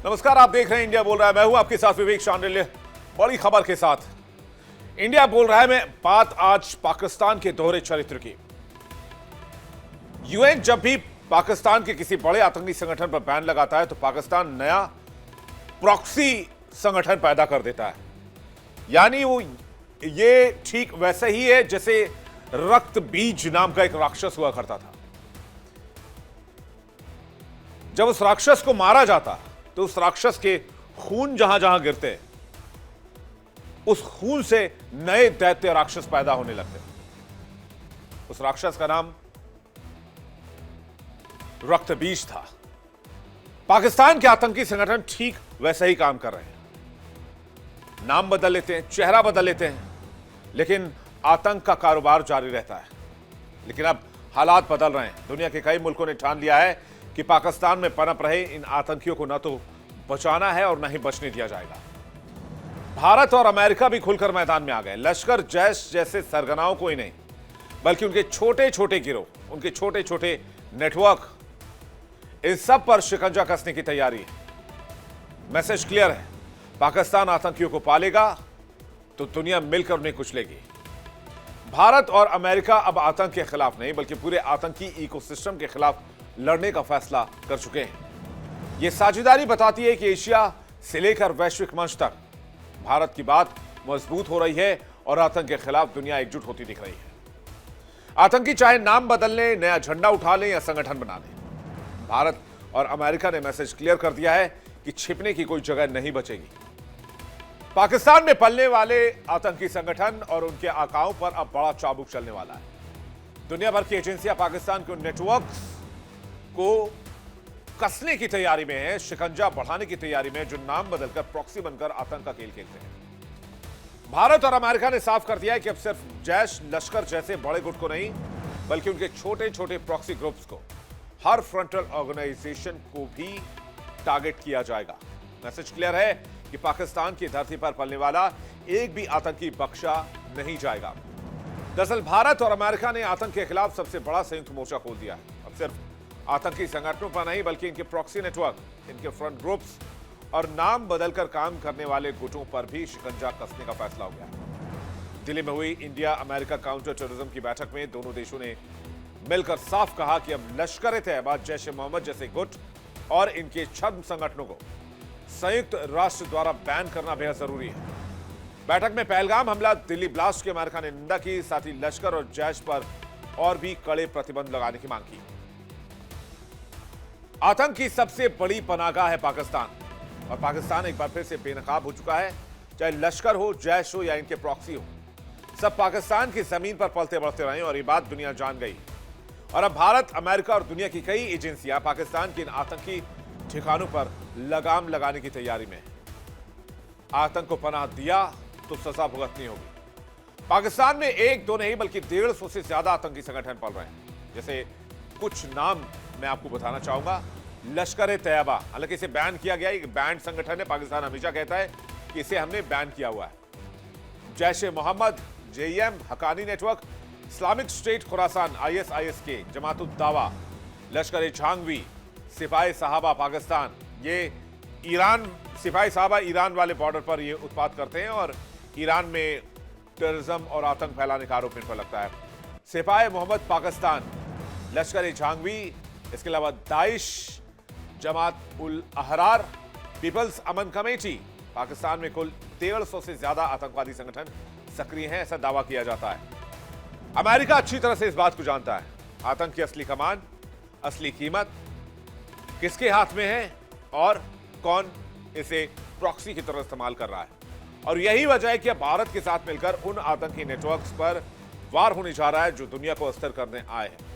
नमस्कार, आप देख रहे हैं इंडिया बोल रहा है। मैं हूं आपके साथ विवेक शांडिल्य। बड़ी खबर के साथ इंडिया बोल रहा है में बात आज पाकिस्तान के दोहरे चरित्र की। यूएन जब भी पाकिस्तान के किसी बड़े आतंकी संगठन पर बैन लगाता है तो पाकिस्तान नया प्रॉक्सी संगठन पैदा कर देता है। यानी वो ये ठीक वैसे ही है जैसे रक्त बीज नाम का एक राक्षस हुआ करता था। जब उस राक्षस को मारा जाता तो उस राक्षस के खून जहां जहां गिरते उस खून से नए दैत्य राक्षस पैदा होने लगते। उस राक्षस का नाम रक्त बीज था। पाकिस्तान के आतंकी संगठन ठीक वैसे ही काम कर रहे हैं। नाम बदल लेते हैं, चेहरा बदल लेते हैं, लेकिन आतंक का कारोबार जारी रहता है। लेकिन अब हालात बदल रहे हैं। दुनिया के कई मुल्कों ने ठान लिया है कि पाकिस्तान में पनप रहे इन आतंकियों को न तो बचाना है और न ही बचने दिया जाएगा। भारत और अमेरिका भी खुलकर मैदान में आ गए। लश्कर जैश जैसे सरगनाओं को ही नहीं बल्कि उनके छोटे छोटे गिरोह, उनके छोटे छोटे नेटवर्क, इस सब पर शिकंजा कसने की तैयारी है। मैसेज क्लियर है, पाकिस्तान आतंकियों को पालेगा तो दुनिया मिलकर उन्हें कुचलेगी। भारत और अमेरिका अब आतंक के खिलाफ नहीं बल्कि पूरे आतंकी इकोसिस्टम के खिलाफ लड़ने का फैसला कर चुके हैं। यह साझेदारी बताती है कि एशिया से लेकर वैश्विक मंच तक भारत की बात मजबूत हो रही है और आतंक के खिलाफ दुनिया एकजुट होती दिख रही है। आतंकी चाहे नाम बदल लें, नया झंडा उठा लें या संगठन बना लें, भारत और अमेरिका ने मैसेज क्लियर कर दिया है कि छिपने की कोई जगह नहीं बचेगी। पाकिस्तान में पलने वाले आतंकी संगठन और उनके आकाओं पर अब बड़ा चाबुक चलने वाला है। दुनिया भर की एजेंसियां पाकिस्तान के नेटवर्क को कसने की तैयारी में है, शिकंजा बढ़ाने की तैयारी में, जो नाम बदलकर प्रॉक्सी बनकर आतंक का खेल खेलते हैं। भारत और अमेरिका ने साफ कर दिया है कि अब सिर्फ जैश, लश्कर जैसे बड़े गुट को नहीं बल्कि उनके छोटे छोटे प्रॉक्सी ग्रुप्स को, हर फ्रंटल ऑर्गेनाइजेशन को भी टारगेट किया जाएगा। मैसेज क्लियर है कि पाकिस्तान की धरती पर पलने वाला एक भी आतंकी बख्शा नहीं जाएगा। दरअसल भारत और अमेरिका ने आतंक के खिलाफ सबसे बड़ा संयुक्त मोर्चा खोल दिया है। अब सिर्फ आतंकी संगठनों पर नहीं बल्कि इनके प्रॉक्सी नेटवर्क, इनके फ्रंट ग्रुप्स और नाम बदलकर काम करने वाले गुटों पर भी शिकंजा कसने का फैसला हो गया। दिल्ली में हुई इंडिया अमेरिका काउंटर टेररिज्म की बैठक में दोनों देशों ने मिलकर साफ कहा कि अब लश्कर-ए-तैयबा, जैश-ए-मोहम्मद जैसे गुट और इनके छद्म संगठनों को संयुक्त राष्ट्र द्वारा बैन करना बेहद जरूरी है। बैठक में पहलगाम हमला, दिल्ली ब्लास्ट की अमेरिका ने निंदा की, साथ ही लश्कर और जैश पर और भी कड़े प्रतिबंध लगाने की मांग की। आतंक की सबसे बड़ी पनाहगाह है पाकिस्तान, और पाकिस्तान एक बार फिर से बेनकाब हो चुका है। चाहे लश्कर हो, जैश हो या इनके प्रॉक्सी हो, सब पाकिस्तान की जमीन पर पलते बढ़ते रहे और ये बात दुनिया जान गई। और अब भारत, अमेरिका और दुनिया की कई एजेंसियां पाकिस्तान के इन आतंकी ठिकानों पर लगाम लगाने की तैयारी में। आतंक को पनाह दिया तो सजा भुगतनी होगी। पाकिस्तान में एक दो नहीं बल्कि 150 से ज्यादा आतंकी संगठन पल रहे हैं। जैसे कुछ नाम मैं आपको बताना चाहूंगा। लश्कर-ए-तैयबा, हालांकि इसे बैन किया गया, एक बैंड संगठन है। पाकिस्तान हमेशा कहता है कि इसे हमने बैन किया हुआ है। Jaish-e-Mohammed, JeM, Haqqani network, Islamic State Khorasan, ISIS-K, जमात-उद-दावा, लश्कर-ए-झांगवी, सिपाही साहबा पाकिस्तान, ये ईरान, सिपाही साहबा ईरान वाले बॉर्डर पर ये उत्पात करते हैं और ईरान में टेररिज्म और आतंक फैलाने का आरोप इन पर लगता है। सिपाही मोहम्मद पाकिस्तान, लश्कर-ए-झांगवी, इसके अलावा दाइश, जमात-उल-अहरार, पीपल्स अमन कमेटी। पाकिस्तान में कुल 150 से ज्यादा आतंकवादी संगठन सक्रिय हैं, ऐसा दावा किया जाता है। अमेरिका अच्छी तरह से इस बात को जानता है। आतंक की असली कमान, असली कीमत किसके हाथ में है और कौन इसे प्रॉक्सी की तरह इस्तेमाल कर रहा है। और यही वजह है कि अब भारत के साथ मिलकर उन आतंकी नेटवर्क्स पर वार होने जा रहा है जो दुनिया को अस्थिर करने आए हैं।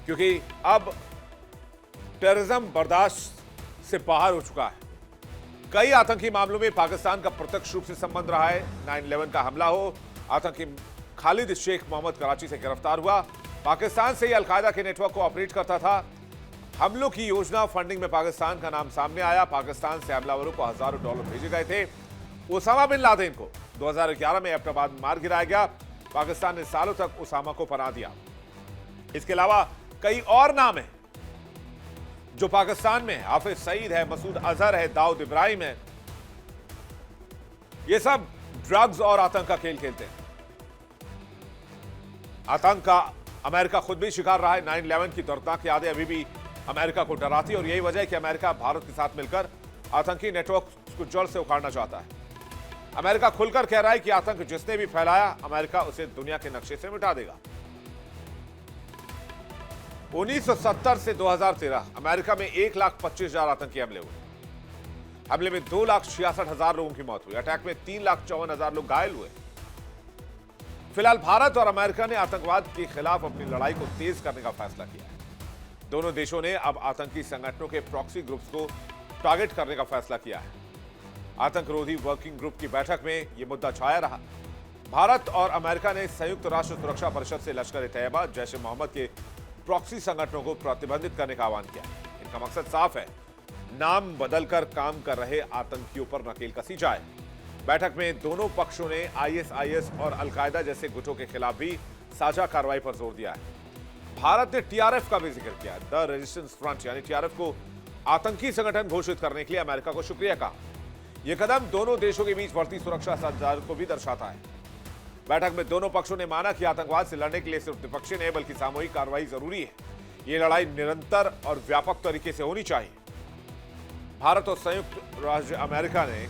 क्योंकि अब टेररिज्म बर्दाश्त से बाहर हो चुका है। कई आतंकी मामलों में पाकिस्तान का प्रत्यक्ष रूप से संबंध रहा है। 9/11 का हमला हो, आतंकी खालिद शेख मोहम्मद कराची से गिरफ्तार हुआ, पाकिस्तान से ही अलकायदा के नेटवर्क को ऑपरेट करता था। हमलों की योजना, फंडिंग में पाकिस्तान का नाम सामने आया। पाकिस्तान से हमलावरों को हजारों डॉलर भेजे गए थे। ओसामा बिन लादेन को 2011 में एबटाबाद में मार गिराया गया। पाकिस्तान ने सालों तक ओसामा को पनाह दिया। इसके अलावा कई और नाम हैं जो पाकिस्तान में है, हाफिज सईद है, मसूद अजहर है, दाऊद इब्राहिम है, ये सब ड्रग्स और आतंक का खेल खेलते हैं। आतंक का अमेरिका खुद भी शिकार रहा है। 9/11 की दर्दनाक यादें अभी भी अमेरिका को डराती है और यही वजह है कि अमेरिका भारत के साथ मिलकर आतंकी नेटवर्क को जड़ से उखाड़ना चाहता है। अमेरिका खुलकर कह रहा है कि आतंक जिसने भी फैलाया, अमेरिका उसे दुनिया के नक्शे से मिटा देगा। 1970 से 2013 अमेरिका में 1,25,000 आतंकी हमले हुए। हमले में 2,66,000 लोगों की मौत हुई। अटैक में 3,54,000 लोग घायल हुए। फिलहाल भारत और अमेरिका ने आतंकवाद के खिलाफ अपनी लड़ाई को तेज करने का फैसला किया है। दोनों देशों ने अब आतंकी संगठनों के प्रॉक्सी ग्रुप्स को टारगेट करने का फैसला किया है। आतंकरोधी वर्किंग ग्रुप की बैठक में यह मुद्दा छाया रहा। भारत और अमेरिका ने संयुक्त राष्ट्र सुरक्षा परिषद से लश्कर-ए-तैयबा, जैश-ए-मोहम्मद के प्रॉक्सी संगठनों को प्रतिबंधित करने का आह्वान किया। इनका मकसद साफ है, नाम बदलकर काम कर रहे आतंकियों पर नकेल कसी जाए। बैठक में दोनों पक्षों ने आईएसआईएस और अलकायदा जैसे गुटों के खिलाफ भी साझा कार्रवाई पर जोर दिया है। भारत ने टीआरएफ का भी जिक्र किया। द रेजिस्टेंस फ्रंट यानी टीआरएफ को आतंकी संगठन घोषित करने के लिए अमेरिका को शुक्रिया कहा। यह कदम दोनों देशों के बीच बढ़ती सुरक्षा साझेदारी को भी दर्शाता है। बैठक में दोनों पक्षों ने माना कि आतंकवाद से लड़ने के लिए सिर्फ द्विपक्षीय नहीं बल्कि सामूहिक कार्रवाई जरूरी है। यह लड़ाई निरंतर और व्यापक तरीके से होनी चाहिए। भारत और संयुक्त राज्य अमेरिका ने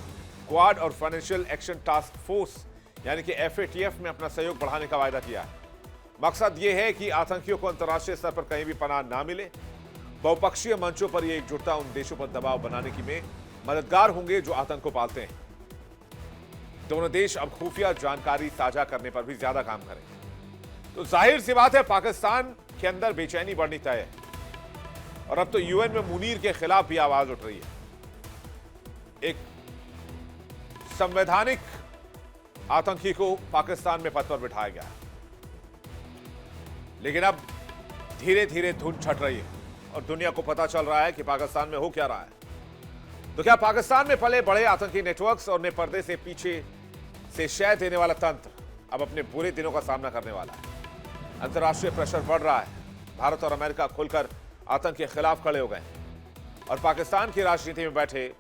क्वाड और फाइनेंशियल एक्शन टास्क फोर्स यानी कि FATF में अपना सहयोग बढ़ाने का वायदा किया है। मकसद यह है कि आतंकियों को अंतर्राष्ट्रीय स्तर पर कहीं भी पनाह ना मिले। बहुपक्षीय मंचों पर यह एकजुटता उन देशों पर दबाव बनाने की में मददगार होंगे जो आतंक को पालते हैं। दोनों देश अब खुफिया जानकारी साझा करने पर भी ज्यादा काम करेंगे। तो जाहिर सी बात है, पाकिस्तान के अंदर बेचैनी बढ़नी तय है और अब तो यूएन में मुनीर के खिलाफ भी आवाज उठ रही है। एक संवैधानिक आतंकी को पाकिस्तान में पद पर बिठाया गया है, लेकिन अब धीरे धीरे धुन छट रही है और दुनिया को पता चल रहा है कि पाकिस्तान में हो क्या रहा है। तो क्या पाकिस्तान में पले बड़े आतंकी नेटवर्क्स और ने पर्दे से पीछे से शय देने वाला तंत्र अब अपने बुरे दिनों का सामना करने वाला है। अंतर्राष्ट्रीय प्रेशर बढ़ रहा है। भारत और अमेरिका खुलकर आतंक के खिलाफ खड़े हो गए और पाकिस्तान की राजनीति में बैठे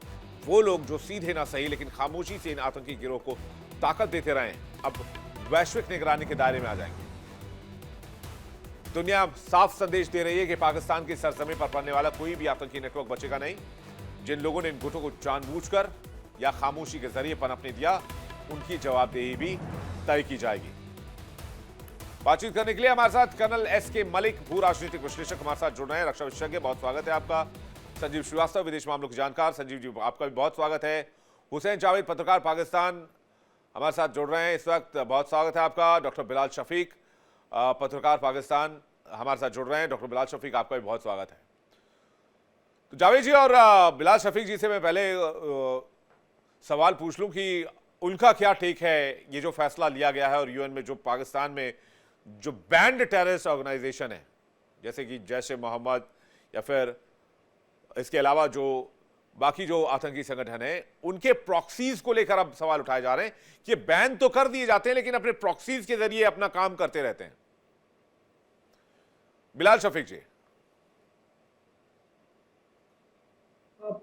वो लोग जो सीधे ना सही लेकिन खामोशी से इन आतंकी गिरोह को ताकत देते रहे, अब वैश्विक निगरानी के दायरे में आ जाएंगे। दुनिया साफ संदेश दे रही है कि पाकिस्तान की सरजमीन पर पड़ने वाला कोई भी आतंकी नेटवर्क बचेगा नहीं। जिन लोगों ने इन गुटों को जानबूझकर या खामोशी के जरिए पनपने दिया, उनकी जवाबदेही भी तय की जाएगी। बातचीत करने के लिए हमारे साथ कर्नल SK मलिक, भू राजनीतिक विश्लेषक, हमारे साथ जुड़ रहे हैं। रक्षा विशेषज्ञ, बहुत स्वागत है आपका। संजीव श्रीवास्तव, विदेश मामलों के जानकार, संजीव जी आपका भी बहुत स्वागत है। हुसैन जावेद, पत्रकार, पाकिस्तान, हमारे साथ जुड़ रहे हैं इस वक्त, बहुत स्वागत है आपका। डॉक्टर बिलाल शफीक, पत्रकार, पाकिस्तान, हमारे साथ जुड़ रहे हैं। डॉक्टर बिलाल शफीक, आपका भी बहुत स्वागत है। तो जावेद जी और बिलाल शफीक जी से मैं पहले सवाल पूछ लूं कि उनका क्या टेक है ये जो फैसला लिया गया है और यूएन में जो पाकिस्तान में जो बैंड टेररिस्ट ऑर्गेनाइजेशन है जैसे कि जैश-ए-मोहम्मद या फिर इसके अलावा जो बाकी जो आतंकी संगठन है, उनके प्रॉक्सीज को लेकर अब सवाल उठाए जा रहे हैं कि बैन तो कर दिए जाते हैं लेकिन अपने प्रॉक्सीज के जरिए अपना काम करते रहते हैं। बिलाल शफीक जी,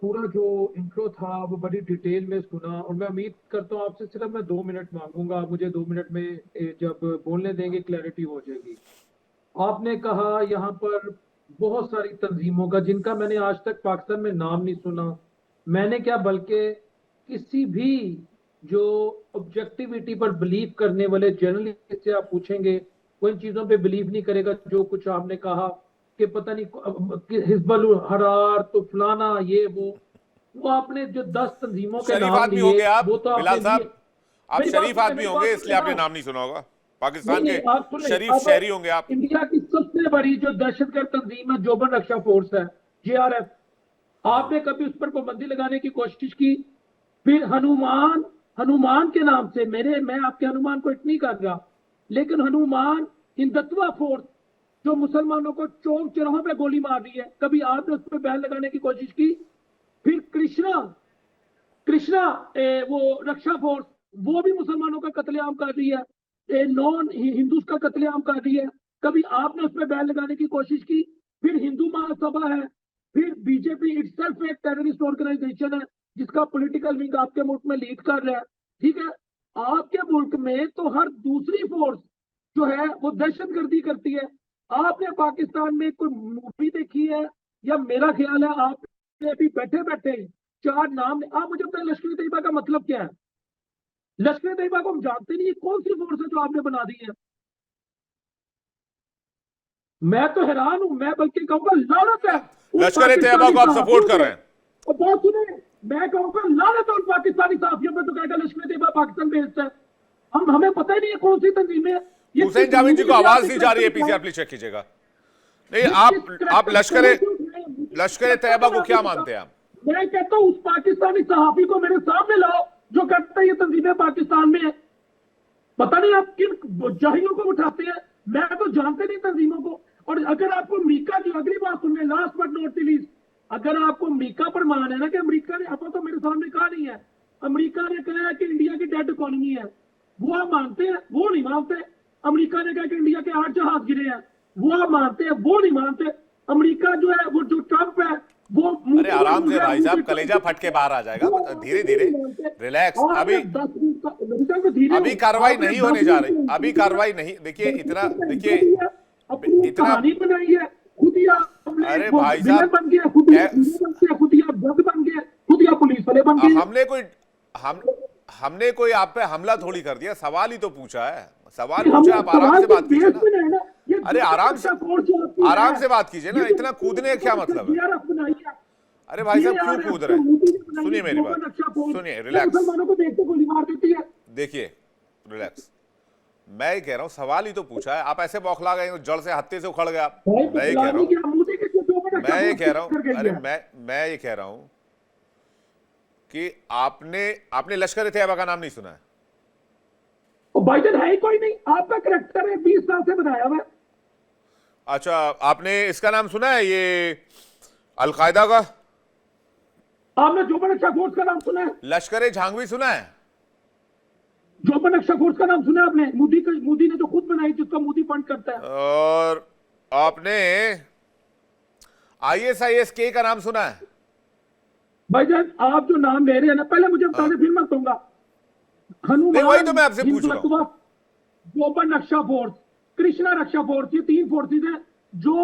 पूरा जो इंट्रो था वो बड़ी डिटेल में सुना और मैं उम्मीद करता हूँ आपसे सिर्फ मैं 2 मिनट मांगूंगा। मुझे 2 मिनट में जब बोलने देंगे क्लैरिटी हो जाएगी। आपने कहा यहाँ पर बहुत सारी तंजीमों का जिनका मैंने आज तक पाकिस्तान में नाम नहीं सुना। मैंने क्या, बल्कि किसी भी जो ऑब्जेक्टिविटी पर बिलीव करने वाले जर्नलिस्ट से आप पूछेंगे, वो इन चीजों पे बिलीव नहीं करेगा जो कुछ आपने कहा कि पता नहीं हिजबुल हरार तो फलाना ये वो आपने जो 10 तंजीमों के नाम लिए, वो तो बिलाल साहब आप शरीफ आदमी होंगे इसलिए आपने नाम नहीं सुना होगा। पाकिस्तान के शरीफ शहरी होंगे आप। इंडिया की सबसे बड़ी जो दहशतगर्द तंजीम है जोबन रक्षा फोर्स है, JRF, आपने कभी उस पर पाबंदी लगाने की कोशिश की? फिर हनुमान के नाम से, मैं आपके हनुमान को इतनी कर रहा, लेकिन हनुमान हिंदुत्व फोर्स जो मुसलमानों को चौक चौराहों पे गोली मार रही है, कभी आपने उस पर बैन लगाने की कोशिश की? फिर कृष्णा वो रक्षा फोर्स, वो भी मुसलमानों का कत्लेआम कर रही है, नॉन हिंदूज का कत्लेआम कर रही है, कभी आपने उस पर बैन लगाने की कोशिश की? फिर हिंदू महासभा है, फिर बीजेपी इटसेल्फ एक टेररिस्ट ऑर्गेनाइजेशन है जिसका पॉलिटिकल विंग आपके मुल्क में लीड कर रहा है, ठीक है। आपके मुल्क में तो हर दूसरी फोर्स जो है वो दहशतगर्दी करती है। आपने पाकिस्तान में कोई मूवी देखी है, या मेरा ख्याल है आपने अभी बैठे बैठे 4 नाम, आप मुझे बताएं लश्कर तैयबा का मतलब क्या है? लश्कर तैयबा को हम जानते नहीं, कौन सी फोर्स है जो आपने बना दी है? मैं तो हैरान हूं, मैं बल्कि कहूंगा लानत है लश्कर तैयबा को आप सपोर्ट कर रहे हैं? और बहुत सुने, मैं कहूंगा लानत है उन पाकिस्तानी साथियों में तो कहेगा लश्कर तैयबा पाकिस्तान बेस्ड है। हमें पता ही नहीं है कौन सी तंजीम है। हुसैन जावेद जी को आवाज नहीं जा रही है, पीसीआर प्लीज चेक कीजिएगा। नहीं, आप लश्कर तैयबा को क्या मानते हैं आप? मैं कहता हूं उस पाकिस्तानी सहाफी को मेरे सामने लाओ जो कहता है ये तंजीमें पाकिस्तान में है। पता नहीं आप किन जाहिलों को उठाते हैं, मैं तो जानते नहीं तंजीमों को। और अगर आपको अमेरिका की अगली बात सुनने, लास्ट बट नॉट लीस्ट, अगर आपको अमेरिका पर मान है ना कि अमेरिका ने, आपको तो मेरे सामने कहा नहीं है, अमेरिका ने कहा है कि इंडिया की डेड इकोनॉमी है, वो आप मानते हैं? वो नहीं मानते। अमेरिका ने कहा कि इंडिया के 8 जहाज गिरे हैं, वो आप मानते हैं? वो नहीं मानते। अमेरिका जो है वो जो ट्रंप है वो, अरे आराम से भाई साहब, कलेजा फट के बाहर आ जाएगा, धीरे धीरे रिलैक्स। अभी कार्रवाई नहीं होने जा रही, अभी कार्रवाई नहीं, देखिए इतना बनाई है खुद ही। अरे भाई साहब बन गया खुद ही, खुद ही जज बन गए, खुद ही पुलिस वाले बन गए। हमने कोई आप पे हमला थोड़ी कर दिया, सवाल ही तो पूछा है, सवाल पूछा, आप आराम से बात कीजिए ना। अरे आराम से बात कीजिए ना, इतना कूदने का क्या मतलब है? अरे भाई साहब क्यों कूद रहे हैं? सुनिए मेरी बात, सुनिए, रिलैक्स। देखिए रिलैक्स, मैं ये कह रहा हूं सवाल ही तो पूछा है, आप ऐसे बौखला गए, जड़ से हत्थे से उखड़ गए आप। मैं ये कह रहा हूं, अरे मैं ये कह रहा हूं कि आपने लश्कर तैयबा का नाम नहीं सुना है? बाइडेन है ही कोई नहीं, आपका करैक्टर है 20 साल से बनाया हुआ। अच्छा, आपने इसका नाम सुना है, ये अलकायदा का? आपने जोबन अख्शा फोर्स का नाम सुना है? लश्कर झांगवी सुना है? जोबन अख्शा फोर्स का नाम सुना है आपने? मोदी ने जो खुद बनाई, जिसका मोदी फंड करता है। और आपने ISIS-K का नाम सुना है? भाईजान आप जो नाम ले रहे हैं ना, पहले मुझे बता दें, फिर मैं कहूंगा। नहीं, वही तो मैं आपसे पूछ रहा हूं। जोबन रक्षा फोर्स, कृष्णा रक्षा फोर्स, ये 3 फोर्सेज हैं जो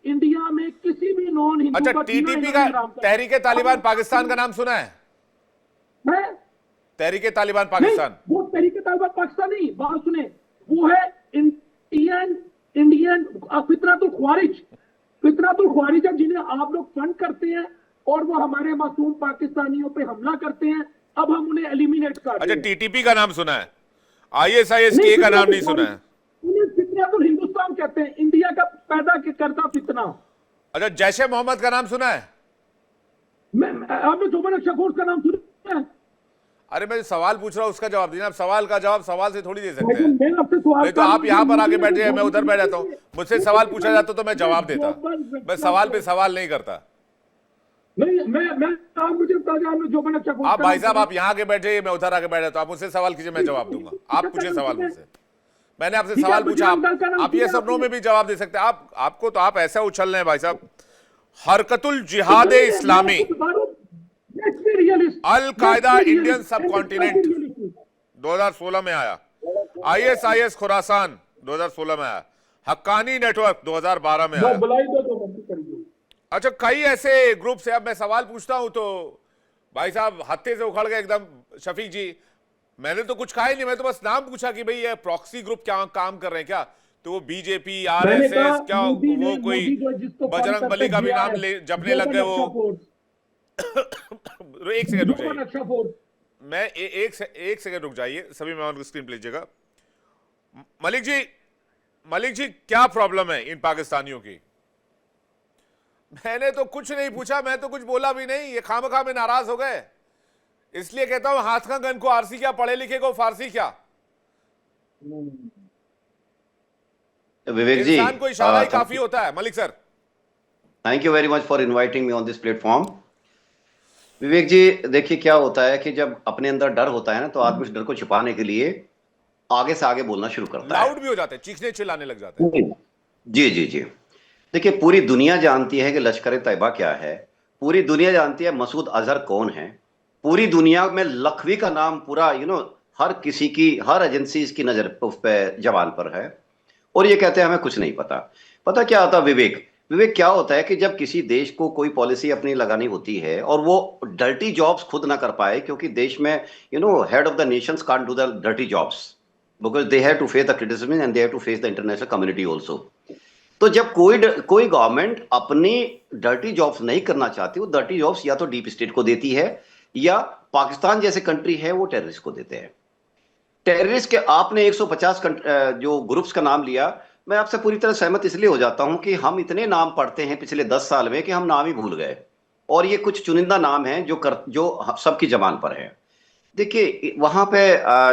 इंडिया में किसी भी नॉन हिंदू। अच्छा, TTP का, तहरीके तालिबान पाकिस्तान का नाम सुना है? तहरीके तालिबान पाकिस्तान, वो तहरीके तालिबान पाकिस्तान नहीं, बात सुने, वो है इंडियन फितरतुल ख्वारिज है, जिन्हें आप लोग फंड करते हैं और वो हमारे मासूम पाकिस्तानियों पे हमला करते हैं। अब हम उन्हें एलिमिनेट कर रहे हैं। अच्छा, TTP का नाम सुना है, ISIS-K का नाम नहीं सुना है? उन्हें फितरतुल हिंदुस्तान कहते हैं, इंडिया का पैदा करता फितना। अच्छा, जैश ए मोहम्मद का नाम सुना है? आपने जोबन अख्शा फोर्स का नाम सुना है? अरे मैं सवाल पूछ रहा हूं, उसका जवाब दीजिए। आप सवाल का जवाब सवाल से थोड़ी दे सकते हैं। नहीं तो आप यहाँ पर आके बैठ जाए, मैं उधर बैठ जाता हूँ, मुझसे सवाल पूछा जाता तो मैं जवाब देता, मैं सवाल पे सवाल नहीं करता। नहीं, मैं आप मुझे बता दें, आपने जोबन अख्शा फोर्स। आप भाई साहब, आप यहाँ आके बैठ जाइए, मैं उधर आके बैठ जाता हूँ, आप मुझसे सवाल कीजिए, मैं जवाब दूंगा। आप पूछे सवाल मुझसे, मैंने आपसे सवाल पूछा, आप ये सब नो में भी जवाब दे सकते हैं। आपको तो आप ऐसा उछल रहे हैं भाई साहब। हरकतुल जिहाद इस्लामी, अल कायदा इंडियन सब कॉन्टिनेंट 2016 में आया, ISIS खुरासान 2016 में आया, हक्कानी नेटवर्क 2012 में आया। अच्छा, कई ऐसे ग्रुप से, अब मैं सवाल पूछता हूं तो भाई साहब हत्थे से उखड़ गए एकदम। शफीक जी, मैंने तो कुछ कहा ही नहीं, मैं तो बस नाम पूछा कि भाई ये प्रॉक्सी ग्रुप क्या काम कर रहे हैं क्या? तो वो BJP RSS क्या, वो कोई बजरंग बली का भी नाम जपने लग गए वो। एक सेकंड रुक जाइए, मैं एक सेकंड रुक जाइए, सभी मेहमान को स्क्रीन पे लीजिएगा। मलिक जी क्या प्रॉब्लम है इन पाकिस्तानियों की? मैंने तो कुछ नहीं पूछा, मैं तो कुछ बोला भी नहीं, ये खामखा में नाराज हो गए। इसलिए कहता हूं हाथ का गन को आरसी क्या, पढ़े लिखे को फारसी क्या। विवेक जी, इंसान को इशारा ही काफी होता है। Malik sir, thank you very much for inviting me on this platform. Vivek ji, देखिए क्या होता है कि जब अपने अंदर डर होता है ना, तो आदमी उस डर को छिपाने के लिए आगे से आगे बोलना शुरू करता है, लाउड भी हो जाते हैं, चीखने चिल्लाने लग जाते हैं। जी जी जी। देखिए, पूरी दुनिया जानती है कि लश्कर तैयबा क्या है। पूरी दुनिया जानती है मसूद अजहर कौन है। पूरी दुनिया में लखवी का नाम पूरा हर किसी की, हर एजेंसी की नजर उस पे जवान पर है। और ये कहते हैं हमें कुछ नहीं पता। पता क्या होता है विवेक? विवेक क्या होता है कि जब किसी देश को कोई पॉलिसी अपनी लगानी होती है और वो डर्टी जॉब्स खुद ना कर पाए, क्योंकि देश में head of the nations can't do the dirty jobs because they have to face the criticism and they have to face the international community also. तो जब कोई गवर्नमेंट अपनी डर्टी जॉब्स नहीं करना चाहती, वो डर्टी जॉब्स या तो डीप स्टेट को देती है या पाकिस्तान जैसे कंट्री है वो टेररिस्ट को देते हैं। टेररिस्ट के आपने 150 जो ग्रुप्स का नाम लिया, मैं आपसे पूरी तरह सहमत इसलिए हो जाता हूं कि हम इतने नाम पढ़ते हैं पिछले 10 साल में कि हम नाम ही भूल गए। और ये कुछ चुनिंदा नाम हैं जो सबकी जबान पर है। देखिए, वहां पे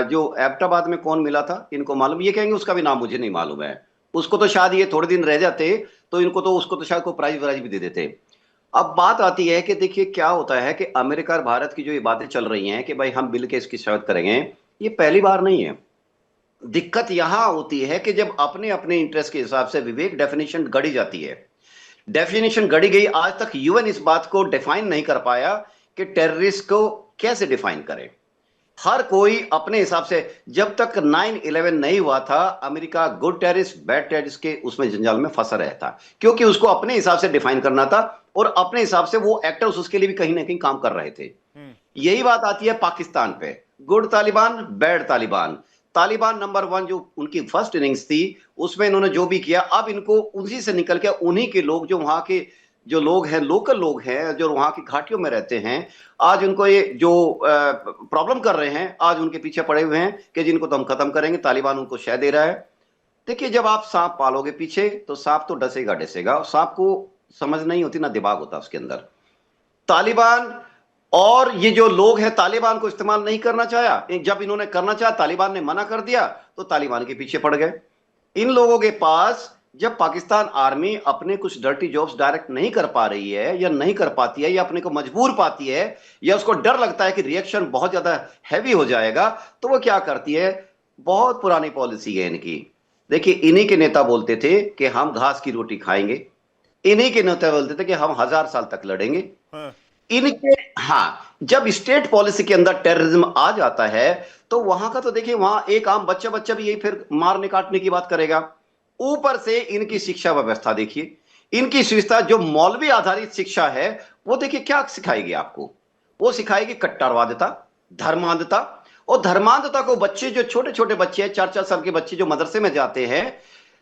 जो एबटाबाद में कौन मिला था इनको मालूम, ये कहेंगे उसका भी नाम मुझे नहीं मालूम है। उसको तो शायद ये थोड़े दिन रह जाते तो उसको तो शायद कोई प्राइज वराइज भी दे देते। अब बात आती है कि देखिए क्या होता है कि अमेरिका और भारत की जो ये बातें चल रही हैं कि भाई हम बिल के इसकी शर्त करेंगे, ये पहली बार नहीं है। दिक्कत यहां होती है कि जब अपने अपने इंटरेस्ट के हिसाब से विवेक डेफिनेशन गढ़ी जाती है। डेफिनेशन गढ़ी गई, आज तक यूएन इस बात को डिफाइन नहीं कर पाया कि टेररिस्ट को कैसे डिफाइन करे। हर कोई अपने हिसाब से, जब तक 9/11 नहीं हुआ था America good terrorist bad terrorist के उसमें जंजाल में फंसा रहता, क्योंकि उसको अपने हिसाब से डिफाइन करना था और अपने हिसाब से वो एक्टर्स उसके लिए भी कहीं ना कहीं काम कर रहे थे। यही बात आती है पाकिस्तान पे, good Taliban bad Taliban. Taliban number 1 जो उनकी फर्स्ट इनिंग्स थी उसमें इन्होंने जो भी किया, अब इनको उसी से निकल के उन्हीं के लोग जो वहां के जो लोग हैं, लोकल लोग हैं जो वहां की घाटियों में रहते हैं, आज उनको ये जो प्रॉब्लम कर रहे हैं, आज उनके पीछे पड़े हुए हैं कि जिनको तो हम खत्म करेंगे। तालिबान उनको शह दे रहा है। देखिए, जब आप सांप पालोगे पीछे तो सांप तो डसेगा डसेगा, सांप को समझ नहीं होती, ना दिमाग होता उसके अंदर। तालिबान और ये जो लोग हैं तालिबान को इस्तेमाल नहीं करना चाहा, जब इन्होंने करना चाहा तालिबान ने मना कर दिया तो तालिबान के पीछे पड़ गए। इन लोगों के पास जब पाकिस्तान आर्मी अपने कुछ डर्टी जॉब्स डायरेक्ट नहीं कर पा रही है या नहीं कर पाती है या अपने को मजबूर पाती है या उसको डर लगता है कि रिएक्शन बहुत ज्यादा हैवी हो जाएगा, तो वो क्या करती है, बहुत पुरानी पॉलिसी है इनकी। देखिए, इन्हीं के नेता बोलते थे कि हम घास की रोटी खाएंगे, इन्हीं के नेता बोलते थे कि हम 1000 साल तक लड़ेंगे। इनके जब स्टेट पॉलिसी के अंदर टेररिज्म आ जाता है तो वहां का तो देखिए, वहां एक आम बच्चा भी यही फिर मारने काटने की बात करेगा। ऊपर से इनकी शिक्षा व्यवस्था देखिए, इनकी शिक्षा जो मौलवी आधारित शिक्षा है वो देखिए क्या सिखाएगी आपको। वो सिखाएगी कट्टरवादिता, धर्मांधता। और धर्मांधता को बच्चे, जो छोटे छोटे बच्चे हैं, 4-4 साल के बच्चे जो मदरसे में जाते हैं,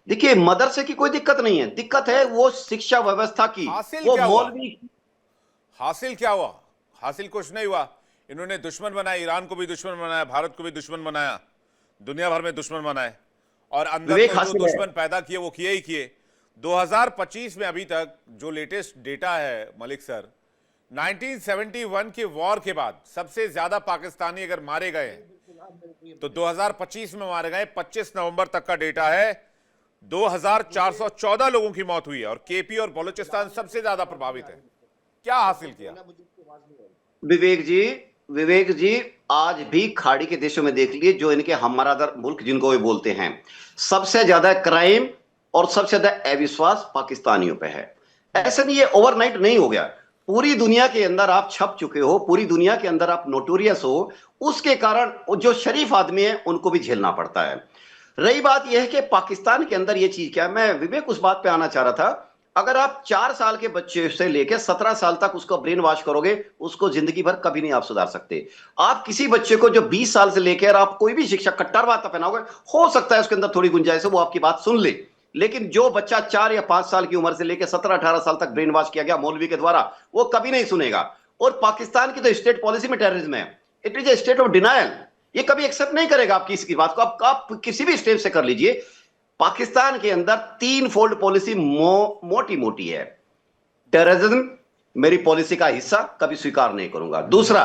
देखिए मदरसे की कोई दिक्कत नहीं है, दिक्कत है वो शिक्षा व्यवस्था की। वो मौलवी हासिल क्या हुआ? हासिल कुछ नहीं हुआ। इन्होंने दुश्मन बनाया, ईरान को भी दुश्मन बनाया, भारत को भी दुश्मन बनाया, दुनिया भर में दुश्मन बनाए और अंदर तो जो दुश्मन पैदा किए वो किए ही किए। 2025 में अभी तक जो लेटेस्ट डेटा है मलिक सर, 1971 के वॉर के बाद सबसे ज्यादा पाकिस्तानी अगर मारे गए तो 2025 में मारे गए, 25 नवंबर तक का डेटा है, 2414 लोगों की मौत हुई है और केपी और बलूचिस्तान सबसे ज्यादा प्रभावित है। क्या हासिल किया? विवेक जी आज भी खाड़ी के देशों में देख लिए, जो इनके हमरादर मुल्क जिनको वे बोलते हैं, सबसे ज्यादा क्राइम और सबसे ज्यादा अविश्वास पाकिस्तानियों पे है। ऐसा नहीं, ये ओवरनाइट नहीं हो गया। पूरी दुनिया के अंदर आप छप चुके हो, पूरी दुनिया के अंदर आप नोटोरियस हो, उसके कारण जो शरीफ आदमी है उनको भी झेलना पड़ता है। रही बात यह है कि पाकिस्तान के अंदर यह चीज क्या है, मैं विवेक उस बात पे आना चाह रहा था। अगर आप 4 साल के बच्चे से लेकर 17 साल तक उसको ब्रेन वॉश करोगे, उसको जिंदगी भर कभी नहीं आप सुधार सकते। आप किसी बच्चे को जो 20 साल से लेकर आप कोई भी शिक्षा कट्टरवाद पहनाओगे, हो सकता है उसके अंदर थोड़ी गुंजाइश है, वो आपकी बात सुन ले। लेकिन जो बच्चा 4 या 5 साल की उम्र से लेकर 17-18 साल तक ब्रेन वॉश किया गया मौलवी के द्वारा, वो कभी नहीं सुनेगा। और पाकिस्तान की तो स्टेट पॉलिसी में टेररिज्म है, it is a state of denial. ये कभी एक्सेप्ट नहीं करेगा आपकी इसकी बात को। आप किसी भी स्टेट से कर लीजिए, पाकिस्तान के अंदर 3 फोल्ड पॉलिसी मोटी मोटी है। टेररिज्म मेरी पॉलिसी का हिस्सा, कभी स्वीकार नहीं करूंगा। दूसरा,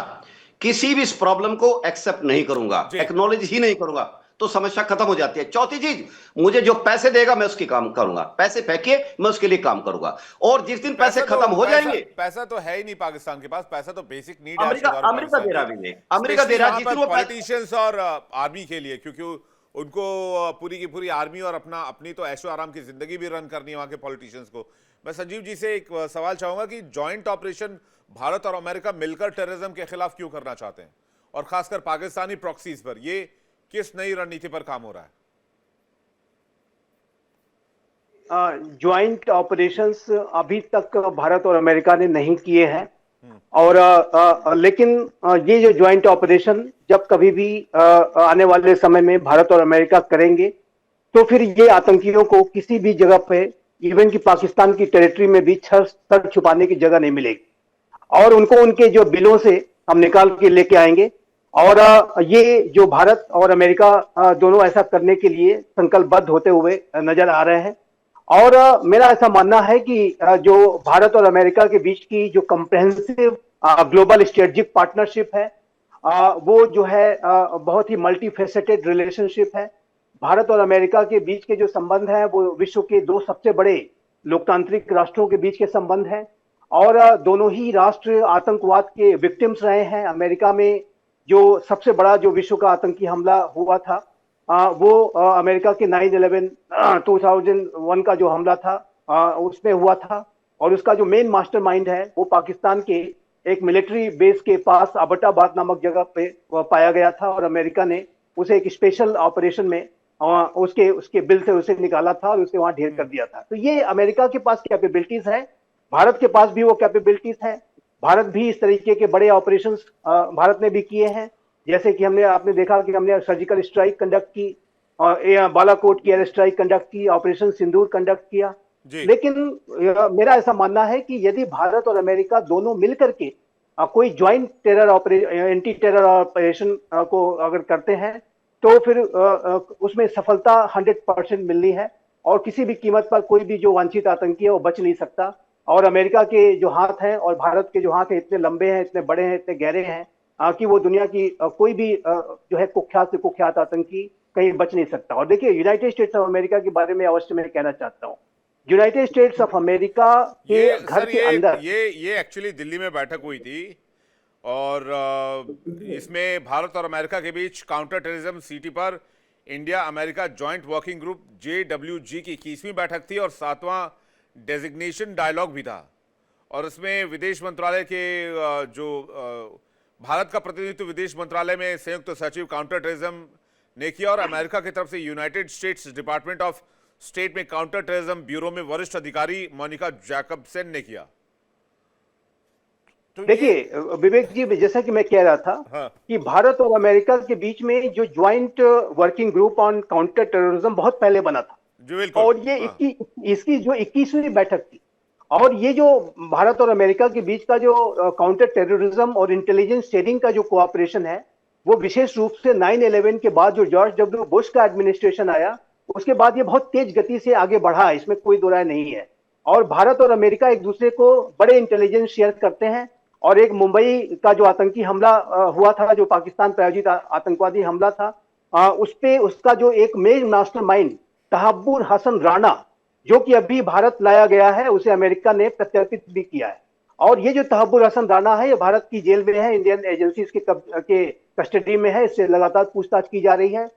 किसी भी इस प्रॉब्लम को एक्सेप्ट नहीं करूंगा, एक्नॉलेज ही नहीं करूंगा, तो समस्या खत्म हो जाती है। चौथी चीज, मुझे जो पैसे देगा मैं उसकी काम करूंगा, पैसे फेंकिए मैं उसके लिए काम करूंगा। और जिस दिन पैसे खत्म हो जाएंगे, पैसा तो है ही नहीं पाकिस्तान के पास, पैसा तो बेसिक नीड है। अमेरिका दे रहा है, अमेरिका दे रहा है, पॉलिटिशियंस और आर्मी के लिए, क्योंकि उनको पूरी की पूरी आर्मी और अपनी तो ऐशो आराम की जिंदगी भी रन करनी है वहां के पॉलिटिशियंस को। मैं संजीव जी से एक सवाल चाहूंगा कि जॉइंट ऑपरेशन भारत और अमेरिका मिलकर टेररिज्म के खिलाफ क्यों करना चाहते हैं, और खासकर पाकिस्तानी प्रॉक्सीज पर ये किस नई रणनीति पर काम हो रहा है? ज्वाइंट ऑपरेशंस अभी तक भारत और अमेरिका ने नहीं किए हैं। और लेकिन ये जो ज्वाइंट ऑपरेशन जब कभी भी आने वाले समय में भारत और अमेरिका करेंगे, तो फिर ये आतंकियों को किसी भी जगह पे, इवन कि पाकिस्तान की टेरिटरी में भी सर छुपाने की जगह नहीं मिलेगी, और उनको उनके जो बिलों से हम निकाल के लेके आएंगे। और ये जो भारत और अमेरिका दोनों ऐसा करने के लिए संकल्पबद्ध होते हुए नजर आ रहे हैं। और मेरा ऐसा मानना है कि जो भारत और अमेरिका के बीच की जो कंप्रेहेंसिव ग्लोबल स्ट्रेटेजिक पार्टनरशिप है, वो जो है बहुत ही मल्टी फेसेटेड रिलेशनशिप है। भारत और अमेरिका के बीच के जो संबंध है वो विश्व के दो सबसे बड़े लोकतांत्रिक राष्ट्रों के बीच के संबंध हैं, और दोनों ही राष्ट्र आतंकवाद के विक्टिम्स रहे हैं। अमेरिका में जो सबसे बड़ा जो विश्व का आतंकी हमला हुआ था, वो अमेरिका के 9/11 2001 का जो हमला था उसमें हुआ था, और उसका जो मेन मास्टरमाइंड है वो पाकिस्तान के एक मिलिट्री बेस के पास अबटाबाद नामक जगह पे पाया गया था, और अमेरिका ने उसे एक स्पेशल ऑपरेशन में उसके बिल से उसे निकाला था और उसे वहां ढेर कर दिया था। तो ये अमेरिका के पास कैपेबिलिटीज है, भारत के पास भी वो कैपेबिलिटीज है। भारत भी इस तरीके के बड़े ऑपरेशंस भारत ने भी किए हैं, जैसे कि आपने देखा कि हमने सर्जिकल स्ट्राइक कंडक्ट की, और बालाकोट की एयर स्ट्राइक कंडक्ट की, ऑपरेशन सिंदूर कंडक्ट किया। लेकिन मेरा ऐसा मानना है कि यदि भारत और अमेरिका दोनों मिलकर के कोई joint terror operation, anti terror operation को अगर करते हैं, तो फिर उसमें सफलता 100% मिलनी है, और किसी भी कीमत पर कोई भी जो वांछित आतंकी है वो बच नहीं सकता। और अमेरिका के जो हाथ हैं और भारत के जो हाथ हैं इतने लंबे हैं, इतने बड़े हैं, इतने गहरे हैं कि वो दुनिया की कोई भी जो है कुख्यात से कुख्यात आतंकी कहीं बच नहीं सकता। और देखिए, यूनाइटेड स्टेट्स ऑफ अमेरिका के बारे में अवश्य मैं कहना चाहता हूँ। यूनाइटेड स्टेट्स ऑफ अमेरिका के घर के अंदर ये एक्चुअली दिल्ली में बैठक हुई थी, और इसमें भारत और अमेरिका के बीच काउंटर टेररिज्म सीटी पर India America joint working group JWG की 21वीं बैठक थी, और 7वां डेजिग्नेशन डायलॉग भी था। और इसमें विदेश मंत्रालय के जो भारत का प्रतिनिधित्व विदेश मंत्रालय में संयुक्त सचिव काउंटर टेररिज्म ने किया, और अमेरिका की तरफ से United states department of state में काउंटर टेररिज्म ब्यूरो में वरिष्ठ अधिकारी मोनिका जैकबसन ने किया। तो देखिए विवेक जी, जैसा कि मैं कह रहा था कि भारत और अमेरिका के बीच में जो joint working group on counter terrorism बहुत पहले बना था, और ये इसकी जो 21वीं बैठक थी। और ये जो भारत और अमेरिका के बीच का जो काउंटर टेररिज्म और इंटेलिजेंस शेयरिंग का जो कोऑपरेशन है, वो विशेष रूप से 9/11 के बाद जो जॉर्ज डब्ल्यू बुश का एडमिनिस्ट्रेशन आया, उसके बाद ये बहुत तेज गति से आगे बढ़ा है, इसमें कोई दो राय नहीं है। और भारत और अमेरिका एक दूसरे को बड़े इंटेलिजेंस शेयर करते हैं, और एक मुंबई का जो आतंकी हमला हुआ था, जो पाकिस्तान प्रायोजित आतंकवादी हमला था, उस पे उसका जो एक मेन मास्टरमाइंड तहब्बुर हसन राणा, जो कि अभी भारत लाया गया है, उसे अमेरिका ने प्रत्यर्पित भी किया है। और ये जो तहब्बुर हसन राणा है, ये भारत की जेल में है, इंडियन एजेंसीज के कस्टडी में है, इससे लगातार पूछताछ की जा रही है।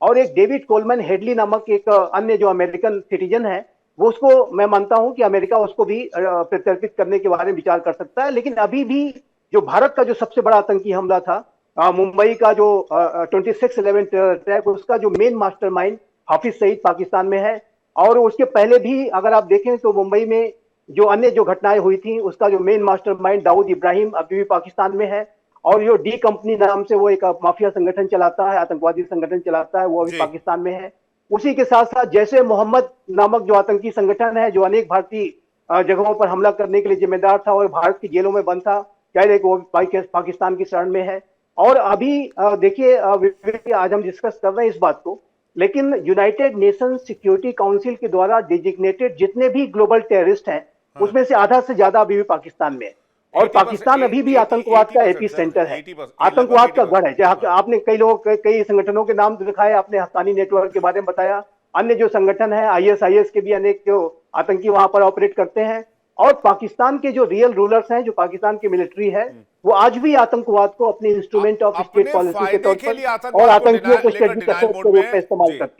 और एक डेविड कोलमैन हेडली नामक एक अन्य जो अमेरिकन सिटीजन है, वो उसको मैं मानता हूं कि अमेरिका उसको भी प्रत्यर्पित करने के बारे में विचार कर सकता है। लेकिन अभी भी जो भारत का जो सबसे बड़ा आतंकी हमला था, मुंबई का जो 26/11 टेरर अटैक, उसका जो मेन मास्टरमाइंड हाफिज सईद पाकिस्तान में है। और उसके पहले भी अगर आप देखें तो मुंबई में जो अन्य जो घटनाएं हुई थी, उसका जो मेन मास्टरमाइंड दाऊद इब्राहिम अभी भी पाकिस्तान में है। और जो डी कंपनी नाम से वो एक माफिया संगठन चलाता है, आतंकवादी संगठन चलाता है, वो अभी पाकिस्तान में है। उसी के साथ साथ जैसे मोहम्मद नामक जो आतंकी संगठन है, जो अनेक भारतीय जगहों पर हमला करने के लिए जिम्मेदार था और भारत की जेलों में बंद था, क्या वो पाकिस्तान की शरण में है। और अभी देखिए, आज हम डिस्कस कर रहे हैं इस बात को, लेकिन यूनाइटेड नेशन सिक्योरिटी काउंसिल के द्वारा डिजिग्नेटेड जितने भी ग्लोबल टेररिस्ट हैं, उसमें से आधा से ज्यादा अभी भी पाकिस्तान में है। और पाकिस्तान अभी भी आतंकवाद का एपी सेंटर है, आतंकवाद का गढ़ है। जहाँ आपने कई संगठनों के नाम दिखाए, आपने हक्कानी नेटवर्क के बारे में बताया, अन्य जो संगठन है ISIS के भी अनेक जो आतंकी वहां पर ऑपरेट करते हैं। और पाकिस्तान के जो रियल रूलर्स हैं, जो पाकिस्तान की मिलिट्री है, वो आज भी आतंकवाद को अपने इंस्ट्रूमेंट ऑफ स्टेट अपने पॉलिसी के फायदे तौर के लिए पर आतंकवाद और को आतंकियों को लेकर स्ट्रेटजिक डिनायल असर्ट मोड के रूप में में इस्तेमाल जी। करती है।